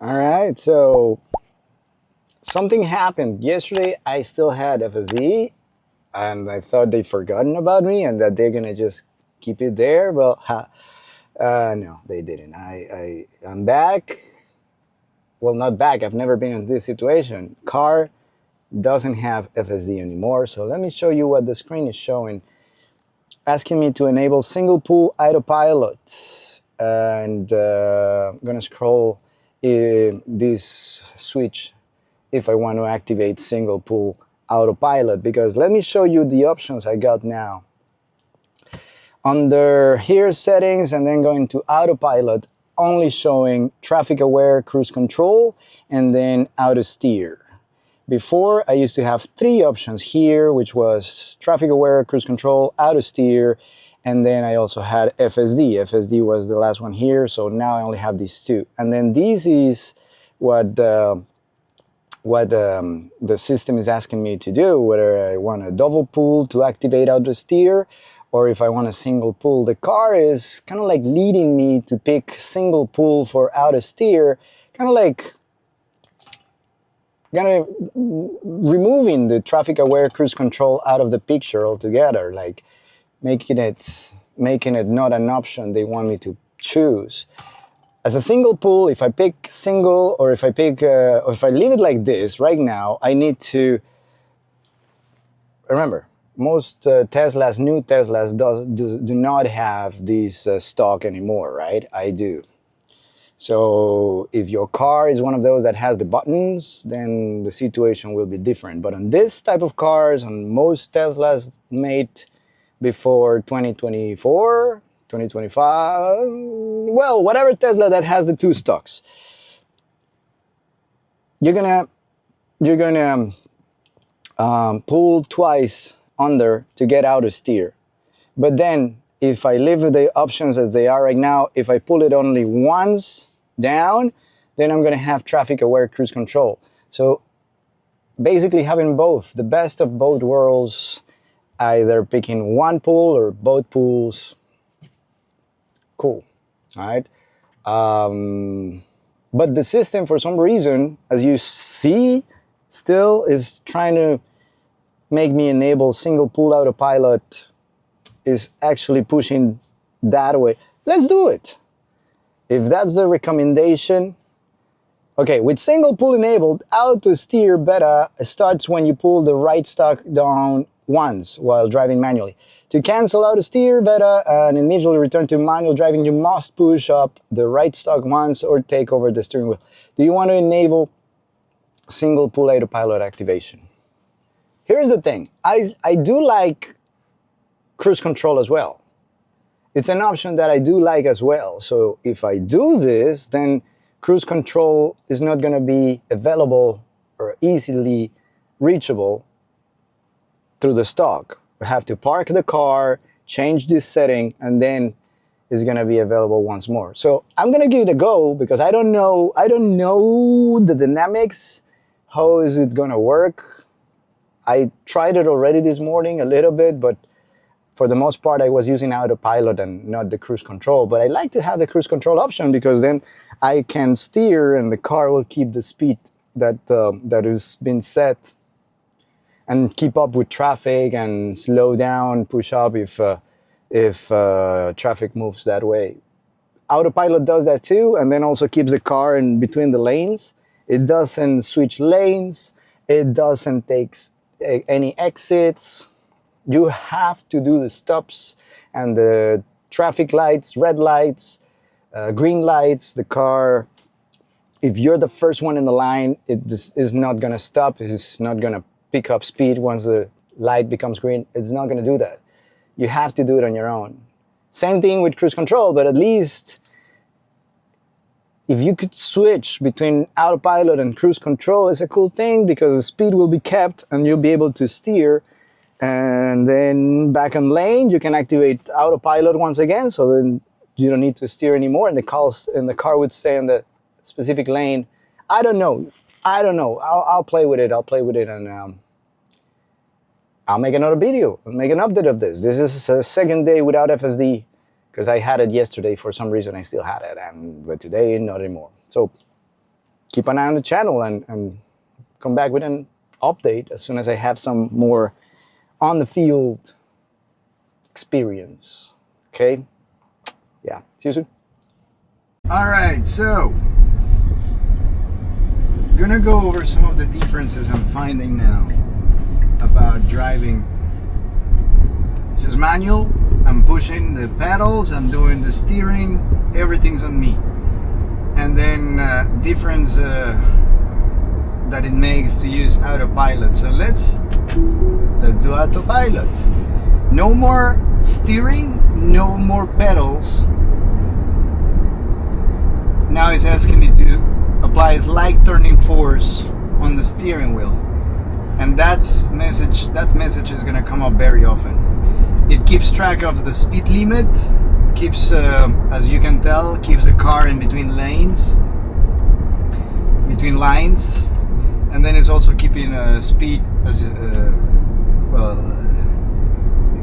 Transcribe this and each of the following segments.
All right, so something happened. Yesterday I still had FSD and I thought they'd forgotten about me and that they're gonna just keep it there. Well, no, they didn't. I'm back. Well, not back. I've never been in this situation. Car doesn't have FSD anymore. So let me show you what the screen is showing. Asking me to enable single pool autopilot. And I'm gonna scroll this switch if I want to activate single pool autopilot, because let me show you the options I got now. Under here settings and then going to autopilot, only showing traffic aware cruise control and then auto steer. Before I used to have three options here, which was traffic aware cruise control, auto steer, and then I also had FSD. FSD was the last one here, so now I only have these two. And then this is what the system is asking me to do, whether I want a double pull to activate auto steer or if I want a single pull. The car is kind of like leading me to pick single pull for auto steer, kind of like removing the traffic aware cruise control out of the picture altogether, like making it not an option they want me to choose. As a single pull, if I pick single, or if I leave it like this right now, I need to remember, most Teslas, new Teslas do not have this stock anymore, right? I do. So if your car is one of those that has the buttons, then the situation will be different. But on this type of cars, on most Teslas made before 2024, 2025, well, whatever Tesla that has the two stocks, you're gonna pull twice under to get out of steer. But then if I leave the options as they are right now, if I pull it only once down, then I'm gonna have traffic aware cruise control. So basically having both, the best of both worlds, either picking one pull or both pulls. Cool, all right? But the system, for some reason, as you see, still is trying to make me enable single pool autopilot, is actually pushing that way. Let's do it. If that's the recommendation. Okay, with single pull enabled, auto steer beta starts when you pull the right stock down once while driving manually. To cancel auto steer beta and immediately return to manual driving, you must push up the right stock once or take over the steering wheel. Do you want to enable single pull autopilot activation? Here's the thing, I do like cruise control as well. It's an option that I do like as well. So if I do this, then cruise control is not going to be available or easily reachable through the stock. We have to park the car, change this setting, and then it's going to be available once more. So I'm going to give it a go because I don't know the dynamics. How is it going to work? I tried it already this morning a little bit, but for the most part I was using autopilot and not the cruise control. But I like to have the cruise control option because then I can steer and the car will keep the speed that has been set and keep up with traffic and slow down, push up if traffic moves that way. Autopilot does that too, and then also keeps the car in between the lanes. It doesn't switch lanes. It doesn't take any exits. You have to do the stops and the traffic lights, red lights, green lights. The car, if you're the first one in the line, it is not going to stop. It's not going to pick up speed once the light becomes green. It's not going to do that. You have to do it on your own. Same thing with cruise control, but at least if you could switch between autopilot and cruise control, it's a cool thing because the speed will be kept and you'll be able to steer. And then back on lane, you can activate autopilot once again, so then you don't need to steer anymore, and the car would stay in the specific lane. I don't know. I'll play with it. And I'll make another video. I'll make an update of this. This is a second day without FSD because I had it yesterday for some reason. I still had it, but today not anymore. So keep an eye on the channel and come back with an update as soon as I have some more on the field experience. Okay? Yeah, see you soon. All right, so gonna go over some of the differences I'm finding now about driving just manual. I'm pushing the pedals, I'm doing the steering, everything's on me. And then difference that it makes to use autopilot. So let's do autopilot. No more steering, no more pedals. Now it's asking me to apply slight turning force on the steering wheel, and that message is going to come up very often. It keeps track of the speed limit, keeps as you can tell, keeps the car in between lines, and then it's also keeping speed as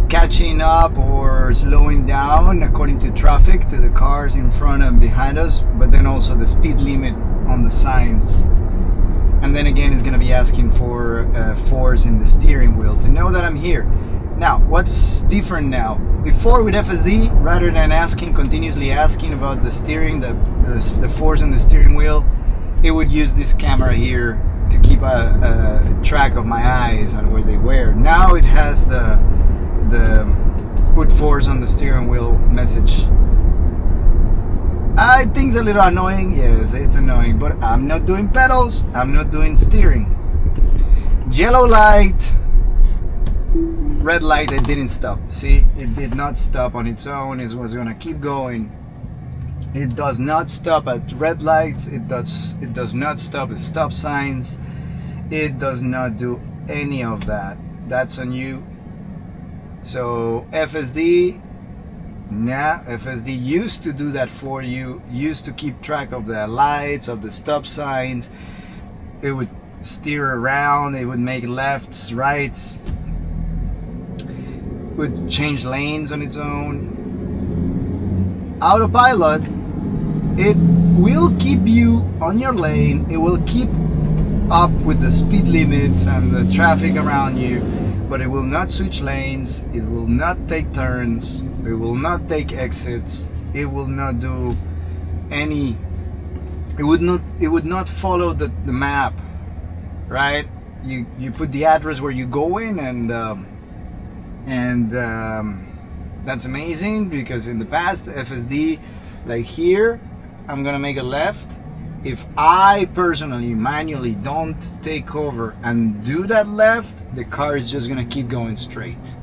catching up or slowing down according to traffic to the cars in front and behind us, but then also the speed limit on the signs. And then again, it's going to be asking for force in the steering wheel to know that I'm here. Now, what's different now? Before with FSD, rather than continuously asking about the steering, the force in the steering wheel, it would use this camera here to keep a track of my eyes and where they were. Now it has the put force on the steering wheel message. I think it's a little annoying. Yes, it's annoying, but I'm not doing pedals, I'm not doing steering. Yellow light, red light, it didn't stop. See, it did not stop on its own. It was gonna keep going. It does not stop at red lights. It does not stop at stop signs. It does not do any of that. That's on you. So FSD, FSD used to do that for you, used to keep track of the lights, of the stop signs. It would steer around, it would make lefts, rights, would change lanes on its own. Autopilot, it will keep you on your lane, it will keep up with the speed limits and the traffic around you, but it will not switch lanes, it will not take turns, it will not take exits, it will not do any, it would not follow the map, right? You put the address where you go in, and that's amazing, because in the past FSD, like here, I'm gonna make a left. If I personally manually don't take over and do that left, the car is just gonna keep going straight,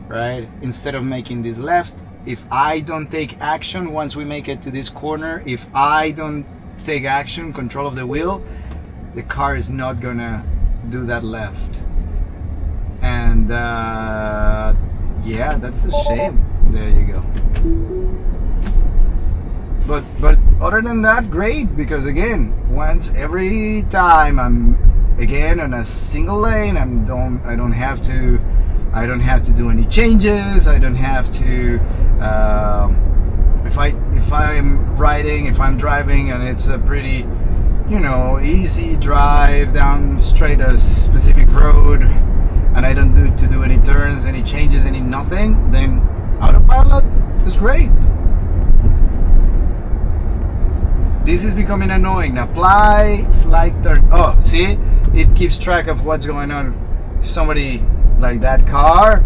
right? Instead of making this left, if I don't take action once we make it to this corner, if I don't take action, control of the wheel, the car is not gonna do that left. And yeah, that's a shame. There you go. But other than that, great, because again, every time I'm again on a single lane, I don't have to do any changes. I don't have to if I'm riding, if I'm driving and it's a pretty, easy drive down straight a specific road, and I don't need to do any turns, any changes, any nothing, then autopilot is great. This is becoming annoying. Apply slight turn. Oh, see? It keeps track of what's going on. If somebody like that car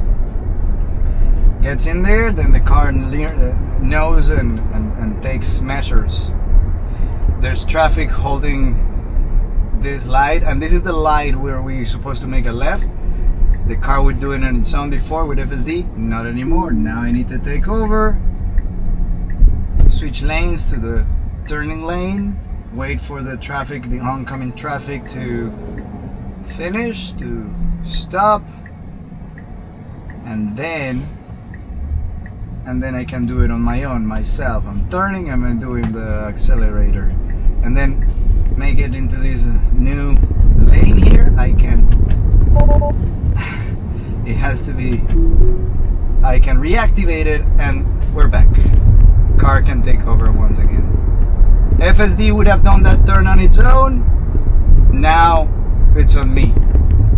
gets in there, then the car knows and takes measures. There's traffic holding this light, and this is the light where we're supposed to make a left. The car would do it on its own before with FSD. Not anymore. Now I need to take over, switch lanes to the turning lane, wait for the traffic, the oncoming traffic to finish, to stop, and then I can do it on my own, myself. I'm turning, I'm doing the accelerator, and then make it into this new lane here. It has to be, I can reactivate it, and we're back. Car can take over once again. FSD would have done that turn on its own. Now it's on me.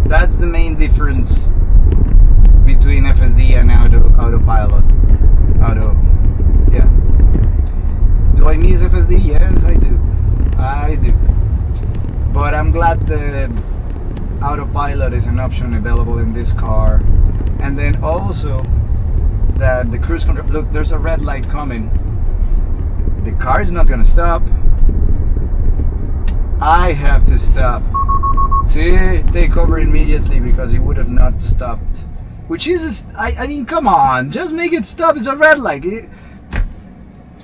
That's the main difference between FSD and autopilot. Yeah. Do I miss FSD? Yes, I do. I do. But I'm glad the autopilot is an option available in this car. And then also that the cruise control, look, there's a red light coming. The car is not gonna stop. I have to stop. See, take over immediately because it would have not stopped. Which is, I mean, come on, just make it stop. It's a red light.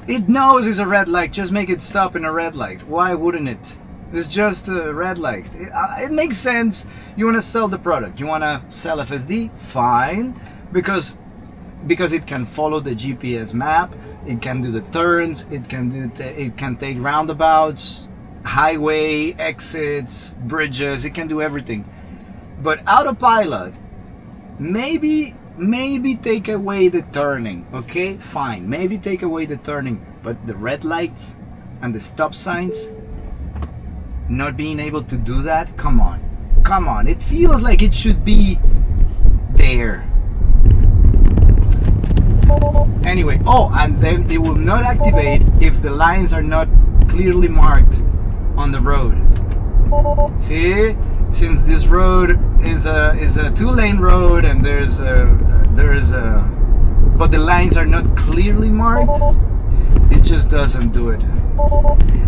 It knows it's a red light. Just make it stop in a red light. Why wouldn't it? It's just a red light. It makes sense. You want to sell the product. You want to sell FSD? Fine. Because it can follow the GPS map. It can do the turns. It can take roundabouts, highway exits, bridges. It can do everything. But autopilot, maybe take away the turning. Okay, fine. Maybe take away the turning, but the red lights and the stop signs, not being able to do that. Come on. It feels like it should be there. Anyway, oh, and then it will not activate if the lines are not clearly marked on the road. See, since this road is a 2-lane road and but the lines are not clearly marked, it just doesn't do it.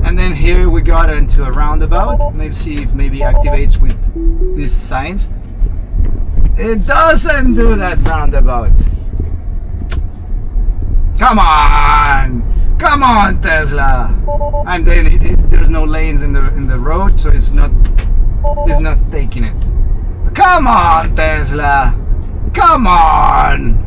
And then here we got into a roundabout. Maybe see if maybe activates with these signs. It doesn't do that roundabout. Come on, Tesla. And then there's no lanes in the road, so it's not taking it. Come on, Tesla. Come on.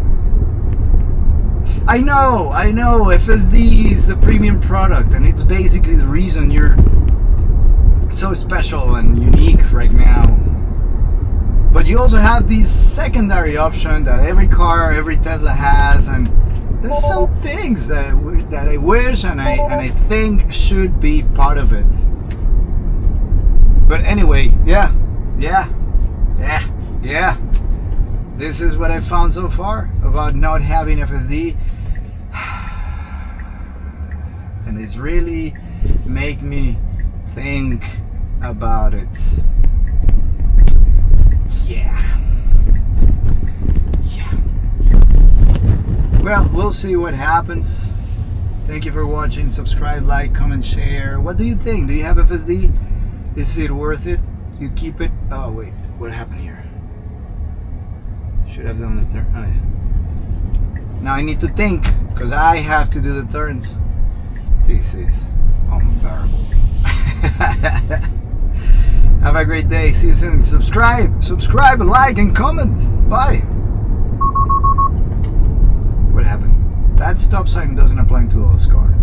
I know, FSD is the premium product, and it's basically the reason you're so special and unique right now. But you also have this secondary option that every Tesla has, and there's some things that I wish and I think should be part of it. But anyway, yeah. This is what I found so far about not having FSD. And it's really make me think about it. Yeah. Well, we'll see what happens. Thank you for watching. Subscribe, like, comment, share. What do you think? Do you have FSD? Is it worth it? You keep it? Oh wait, what happened here? Should have done the turn. Oh, yeah. Now I need to think because I have to do the turns. This is unbearable. Have a great day. See you soon. Subscribe, like, and comment. Bye. What happened? That stop sign doesn't apply to all cars.